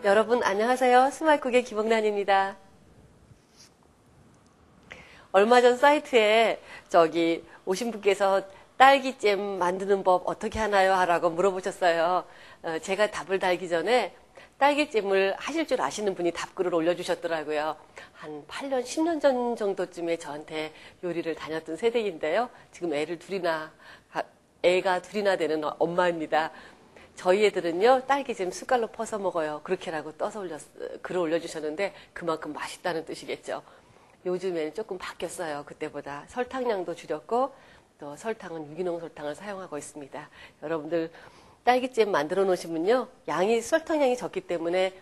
여러분 안녕하세요. 스마일쿡의 김옥란입니다. 얼마 전 사이트에 오신 분께서 딸기잼 만드는 법 어떻게 하나요? 하라고 물어보셨어요. 제가 답을 달기 전에 딸기잼을 하실 줄 아시는 분이 답글을 올려주셨더라고요. 한 8년, 10년 전 정도쯤에 저한테 요리를 다녔던 세대인데요. 지금 애가 둘이나 되는 엄마입니다. 저희 애들은요, 딸기잼 숟갈로 퍼서 먹어요. 그렇게라고 떠서 글을 올려주셨는데 그만큼 맛있다는 뜻이겠죠. 요즘에는 조금 바뀌었어요. 그때보다 설탕량도 줄였고 또 설탕은 유기농 설탕을 사용하고 있습니다. 여러분들 딸기잼 만들어 놓으시면요, 설탕량이 적기 때문에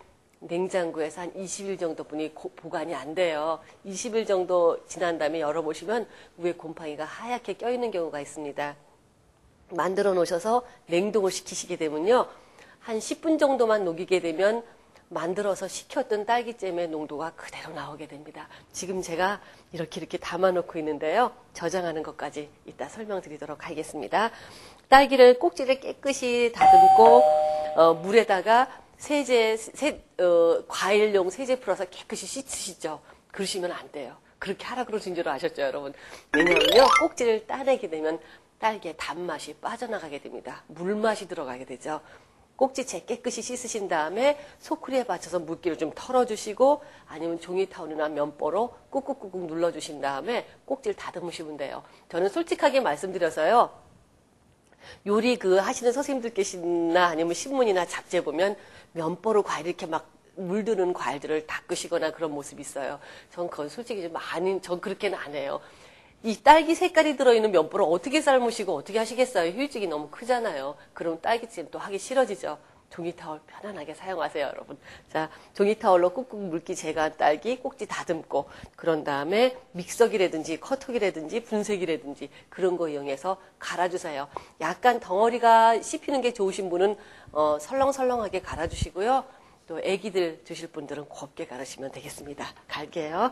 냉장고에서 한 20일 정도뿐이 보관이 안 돼요. 20일 정도 지난 다음에 열어보시면 위에 곰팡이가 하얗게 껴있는 경우가 있습니다. 만들어 놓으셔서 냉동을 시키시게 되면요, 한 10분 정도만 녹이게 되면 만들어서 식혔던 딸기잼의 농도가 그대로 나오게 됩니다. 지금 제가 이렇게 담아 놓고 있는데요, 저장하는 것까지 이따 설명드리도록 하겠습니다. 딸기를 꼭지를 깨끗이 다듬고 물에다가 과일용 세제 풀어서 깨끗이 씻으시죠. 그러시면 안 돼요. 그렇게 하라 그러신 줄 아셨죠, 여러분? 왜냐하면요, 꼭지를 따내게 되면 딸기의 단맛이 빠져나가게 됩니다. 물맛이 들어가게 되죠. 꼭지채 깨끗이 씻으신 다음에 소쿠리에 받쳐서 물기를 좀 털어주시고 아니면 종이타올이나 면보로 꾹꾹꾹꾹 눌러주신 다음에 꼭지를 다듬으시면 돼요. 저는 솔직하게 말씀드려서요, 요리 하시는 선생님들께서나 아니면 신문이나 잡지에 보면 면보로 과일 이렇게 막 물드는 과일들을 닦으시거나 그런 모습이 있어요. 전 그건 솔직히 전 그렇게는 안 해요. 이 딸기 색깔이 들어있는 면보를 어떻게 삶으시고 어떻게 하시겠어요? 효율적이 너무 크잖아요. 그럼 딸기찜 또 하기 싫어지죠. 종이타올 편안하게 사용하세요, 여러분. 자, 종이타올로 꾹꾹 물기 제거한 딸기 꼭지 다듬고, 그런 다음에 믹서기라든지 커터기라든지 분쇄기라든지 그런 거 이용해서 갈아주세요. 약간 덩어리가 씹히는 게 좋으신 분은 설렁설렁하게 갈아주시고요. 또 애기들 드실 분들은 곱게 갈으시면 되겠습니다. 갈게요.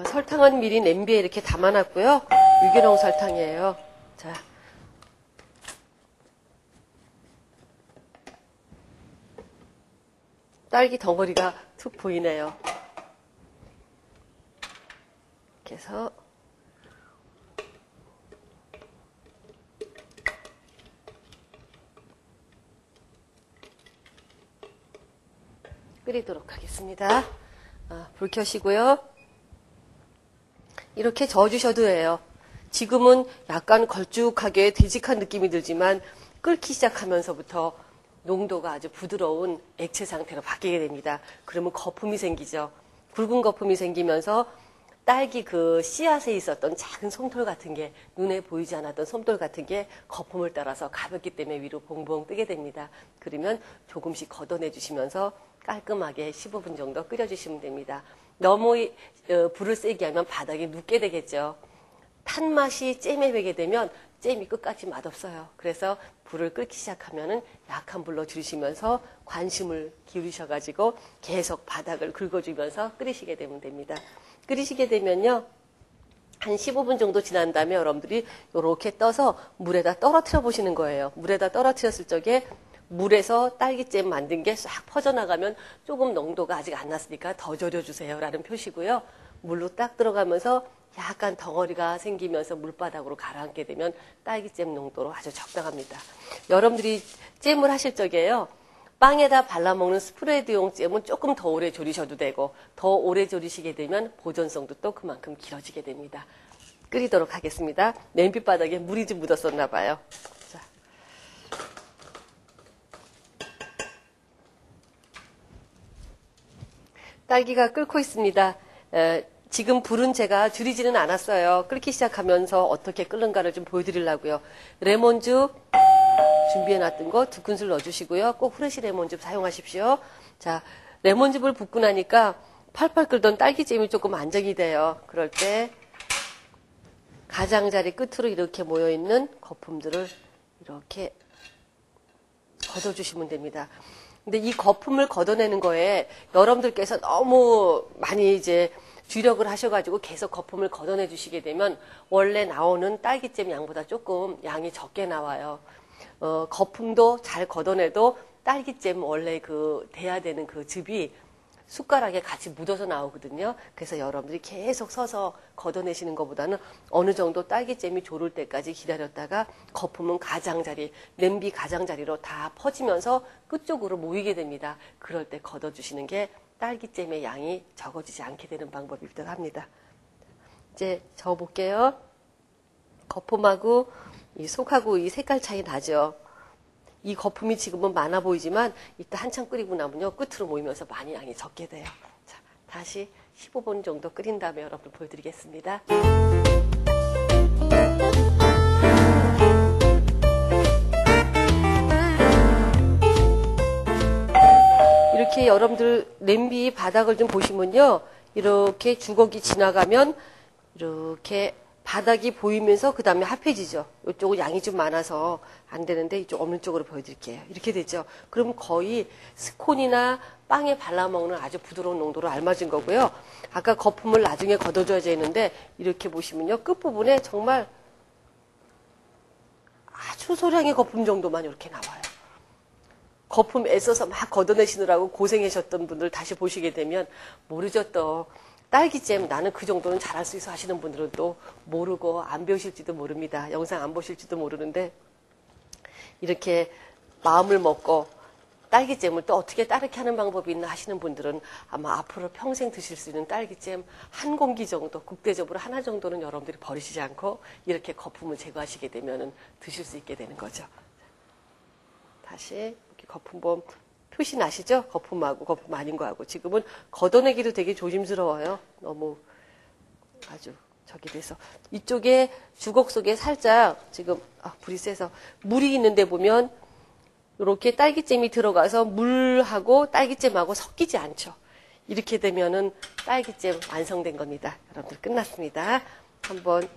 설탕은 미리 냄비에 이렇게 담아놨고요. 유기농 설탕이에요. 자, 딸기 덩어리가 툭 보이네요. 이렇게 해서 끓이도록 하겠습니다. 불 켜시고요. 이렇게 저어주셔도 돼요. 지금은 약간 걸쭉하게 되직한 느낌이 들지만 끓기 시작하면서부터 농도가 아주 부드러운 액체 상태로 바뀌게 됩니다. 그러면 거품이 생기죠. 굵은 거품이 생기면서 딸기 씨앗에 있었던 작은 솜돌 같은 게, 눈에 보이지 않았던 솜돌 같은 게 거품을 따라서 가볍기 때문에 위로 봉봉 뜨게 됩니다. 그러면 조금씩 걷어내 주시면서 깔끔하게 15분 정도 끓여주시면 됩니다. 너무 불을 세게 하면 바닥이 눕게 되겠죠. 탄 맛이 잼에 배게 되면 잼이 끝까지 맛없어요. 그래서 불을 끓기 시작하면은 약한 불로 줄이시면서 관심을 기울이셔가지고 계속 바닥을 긁어주면서 끓이시게 되면 됩니다. 끓이시게 되면요, 한 15분 정도 지난 다음에 여러분들이 이렇게 떠서 물에다 떨어뜨려 보시는 거예요. 물에다 떨어뜨렸을 적에 물에서 딸기잼 만든 게 싹 퍼져나가면 조금 농도가 아직 안 났으니까 더 졸여주세요 라는 표시고요. 물로 딱 들어가면서 약간 덩어리가 생기면서 물바닥으로 가라앉게 되면 딸기잼 농도로 아주 적당합니다. 여러분들이 잼을 하실 적에요, 빵에다 발라먹는 스프레드용 잼은 조금 더 오래 졸이셔도 되고, 더 오래 졸이시게 되면 보존성도 또 그만큼 길어지게 됩니다. 끓이도록 하겠습니다. 냄비 바닥에 물이 좀 묻었었나 봐요. 자. 딸기가 끓고 있습니다. 지금 불은 제가 줄이지는 않았어요. 끓기 시작하면서 어떻게 끓는가를 좀 보여드리려고요. 레몬즙, 준비해놨던 거 2큰술 넣어주시고요. 꼭 프레시 레몬즙 사용하십시오. 자, 레몬즙을 붓고 나니까 팔팔 끓던 딸기잼이 조금 안정이 돼요. 그럴 때 가장자리 끝으로 이렇게 모여있는 거품들을 이렇게 걷어주시면 됩니다. 근데 이 거품을 걷어내는 거에 여러분들께서 너무 많이 이제 주력을 하셔가지고 계속 거품을 걷어내 주시게 되면 원래 나오는 딸기잼 양보다 조금 양이 적게 나와요. 거품도 잘 걷어내도 딸기잼 원래 그 돼야 되는 그 즙이 숟가락에 같이 묻어서 나오거든요. 그래서 여러분들이 계속 서서 걷어내시는 것보다는 어느 정도 딸기잼이 졸을 때까지 기다렸다가 거품은 가장자리, 냄비 가장자리로 다 퍼지면서 끝쪽으로 모이게 됩니다. 그럴 때 걷어주시는 게 딸기잼의 양이 적어지지 않게 되는 방법이기도 합니다. 이제 저어볼게요. 거품하고 이 속하고 이 색깔 차이 나죠. 이 거품이 지금은 많아 보이지만 이따 한참 끓이고 나면요 끝으로 모이면서 많이 양이 적게 돼요. 자, 다시 15분 정도 끓인 다음에 여러분 보여드리겠습니다. 이렇게 여러분들 냄비 바닥을 좀 보시면요, 이렇게 주걱이 지나가면 이렇게 바닥이 보이면서 그 다음에 합해지죠. 이쪽은 양이 좀 많아서 안 되는데 이쪽 없는 쪽으로 보여드릴게요. 이렇게 되죠. 그럼 거의 스콘이나 빵에 발라먹는 아주 부드러운 농도로 알맞은 거고요. 아까 거품을 나중에 걷어줘야 되는데 이렇게 보시면요, 끝부분에 정말 아주 소량의 거품 정도만 이렇게 나와요. 거품 애써서 막 걷어내시느라고 고생하셨던 분들 다시 보시게 되면 모르죠. 또 딸기잼 나는 그 정도는 잘할 수 있어 하시는 분들은 또 모르고 안 배우실지도 모릅니다. 영상 안 보실지도 모르는데 이렇게 마음을 먹고 딸기잼을 또 어떻게 따르게 하는 방법이 있나 하시는 분들은 아마 앞으로 평생 드실 수 있는 딸기잼 한 공기 정도, 국대접으로 하나 정도는 여러분들이 버리시지 않고 이렇게 거품을 제거하시게 되면 드실 수 있게 되는 거죠. 다시 이렇게 거품 보면 표시 나시죠? 거품하고 거품 아닌 거하고. 지금은 걷어내기도 되게 조심스러워요. 너무 아주 저기 돼서. 이쪽에 주걱 속에 살짝 지금 불이 세서 물이 있는데 보면 이렇게 딸기잼이 들어가서 물하고 딸기잼하고 섞이지 않죠. 이렇게 되면은 딸기잼 완성된 겁니다. 여러분들 끝났습니다. 한번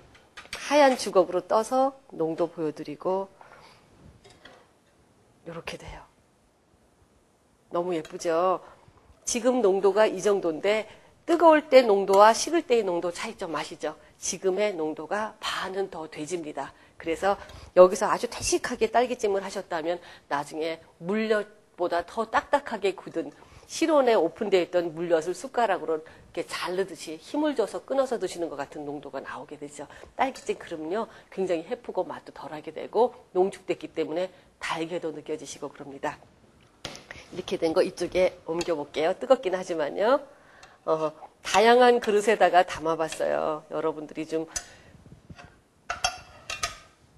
하얀 주걱으로 떠서 농도 보여드리고 이렇게 돼요. 너무 예쁘죠? 지금 농도가 이 정도인데 뜨거울 때 농도와 식을 때의 농도 차이점 아시죠? 지금의 농도가 반은 더 돼집니다. 그래서 여기서 아주 퇴식하게 딸기잼을 하셨다면 나중에 물엿보다 더 딱딱하게 굳은 실온에 오픈되어 있던 물엿을 숟가락으로 이렇게 자르듯이 힘을 줘서 끊어서 드시는 것 같은 농도가 나오게 되죠. 딸기잼 그러면요 굉장히 해프고 맛도 덜하게 되고 농축됐기 때문에 달게도 느껴지시고 그럽니다. 이렇게 된 거 이쪽에 옮겨볼게요. 뜨겁긴 하지만요. 다양한 그릇에다가 담아봤어요. 여러분들이 좀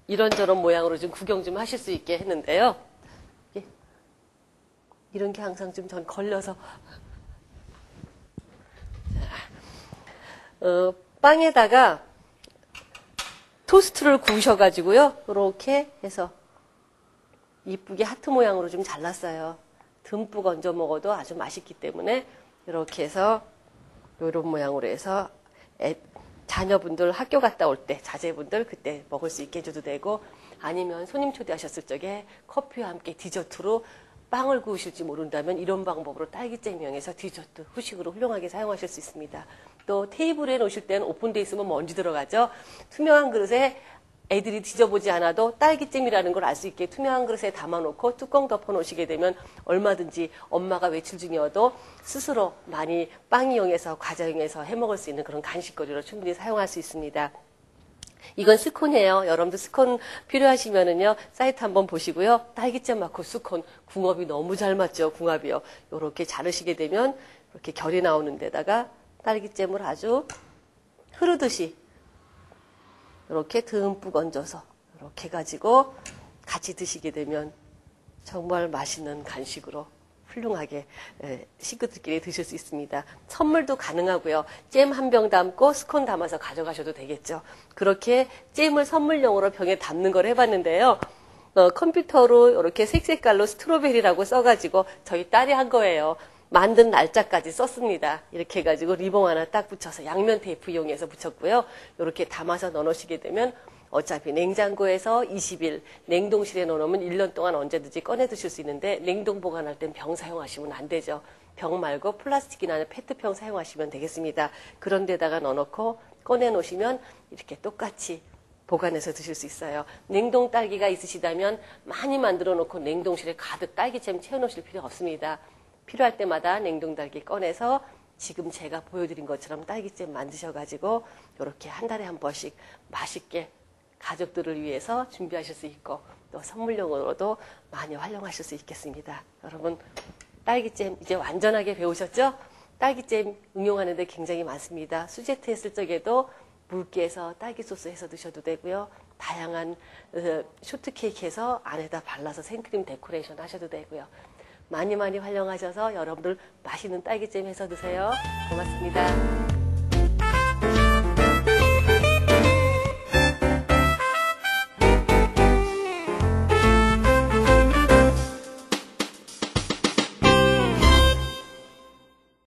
이런저런 모양으로 좀 구경 좀 하실 수 있게 했는데요. 이런 게 항상 좀 전 걸려서. 빵에다가 토스트를 구우셔가지고요. 이렇게 해서 이쁘게 하트 모양으로 좀 잘랐어요. 듬뿍 얹어 먹어도 아주 맛있기 때문에 이렇게 해서 이런 모양으로 해서 자녀분들 학교 갔다 올 때 자제분들 그때 먹을 수 있게 해줘도 되고 아니면 손님 초대하셨을 적에 커피와 함께 디저트로 빵을 구우실지 모른다면 이런 방법으로 딸기잼 이용해서 디저트 후식으로 훌륭하게 사용하실 수 있습니다. 또 테이블에 놓으실 때는 오픈되어 있으면 먼지 들어가죠. 투명한 그릇에 애들이 뒤져보지 않아도 딸기잼이라는 걸 알 수 있게 투명한 그릇에 담아놓고 뚜껑 덮어 놓으시게 되면 얼마든지 엄마가 외출 중이어도 스스로 많이 빵 이용해서 과자 이용해서 해먹을 수 있는 그런 간식거리로 충분히 사용할 수 있습니다. 이건 스콘이에요. 여러분들 스콘 필요하시면은요 사이트 한번 보시고요. 딸기잼 넣고 스콘 궁합이 너무 잘 맞죠. 궁합이요. 이렇게 자르시게 되면 이렇게 결이 나오는 데다가 딸기잼을 아주 흐르듯이 이렇게 듬뿍 얹어서 이렇게 가지고 같이 드시게 되면 정말 맛있는 간식으로 훌륭하게 식구들끼리 드실 수 있습니다. 선물도 가능하고요. 잼 한 병 담고 스콘 담아서 가져가셔도 되겠죠. 그렇게 잼을 선물용으로 병에 담는 걸 해봤는데요. 컴퓨터로 이렇게 색깔로 스트로베리라고 써가지고 저희 딸이 한 거예요. 만든 날짜까지 썼습니다. 이렇게 해가지고 리본 하나 딱 붙여서 양면 테이프 이용해서 붙였고요. 이렇게 담아서 넣어놓으시게 되면 어차피 냉장고에서 20일, 냉동실에 넣어놓으면 1년 동안 언제든지 꺼내 드실 수 있는데 냉동 보관할 땐 병 사용하시면 안 되죠. 병 말고 플라스틱이나 페트병 사용하시면 되겠습니다. 그런 데다가 넣어놓고 꺼내 놓으시면 이렇게 똑같이 보관해서 드실 수 있어요. 냉동 딸기가 있으시다면 많이 만들어 놓고 냉동실에 가득 딸기잼 채워 놓으실 필요 없습니다. 필요할 때마다 냉동 딸기 꺼내서 지금 제가 보여드린 것처럼 딸기잼 만드셔가지고 이렇게 한 달에 한 번씩 맛있게 가족들을 위해서 준비하실 수 있고 또 선물용으로도 많이 활용하실 수 있겠습니다. 여러분 딸기잼 이제 완전하게 배우셨죠? 딸기잼 응용하는 데 굉장히 많습니다. 수제트 했을 적에도 묽게해서 딸기 소스 해서 드셔도 되고요. 다양한 쇼트케이크 해서 안에다 발라서 생크림 데코레이션 하셔도 되고요. 많이 활용하셔서 여러분들 맛있는 딸기잼 해서 드세요. 고맙습니다.